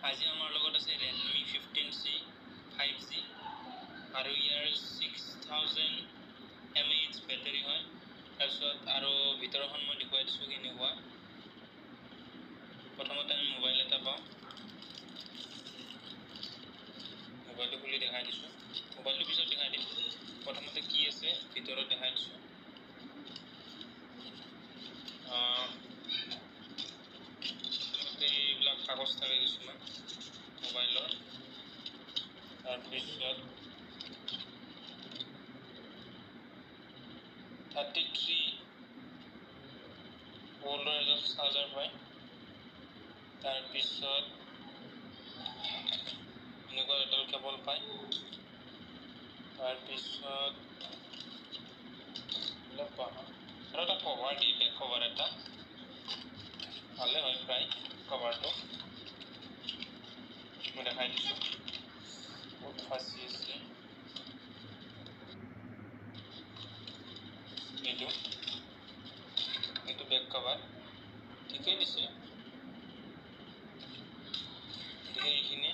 আজি আমাৰ লগত আছে Redmi 15C 5G আৰু ইয়াৰ 6000 mAh বেটাৰী হয়। তাৰপিছত আৰু ভিতৰখন মই দেখুৱাই দিছোঁ কেনেকুৱা। প্ৰথমতে আমি মোবাইল এটা পাওঁ, মোবাইলটো খুলি দেখাই দিছোঁ। মোবাইলটো পিছত দেখাই দিম, প্ৰথমতে কি আছে ভিতৰত দেখাই দিছোঁ। এইবিলাক কাগজ থাকে কিছুমান মোবাইলৰ। তাৰপিছত 33 ভোল্টৰ এডাল চাৰ্জাৰ পায়। তাৰপিছত এনেকুৱা এডাল কেবল পায়। তাৰপিছত আৰু এটা কভাৰ দিয়ে, বেক কভাৰ এটা ভালে হয় প্ৰায় কভাৰটো। মই দেখাই দিছোঁ, বহুত ফাঁচি আছে। এইটো বেক কভাৰ ঠিকেই দিছে, গতিকে এইখিনি।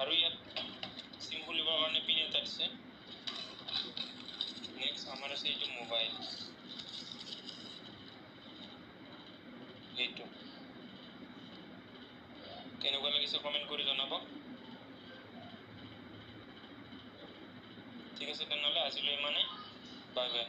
আৰু ইয়াত চিম খুলিবৰ কাৰণে পিন এটা দিছে। নেক্সট আমাৰ আছে এইটো মোবাইল, এইটো কেনেকুৱা লাগিছে কমেণ্ট কৰি জনাব। ঠিক আছে তেনেহ'লে আজিলৈ ইমানেই, বাই বাই।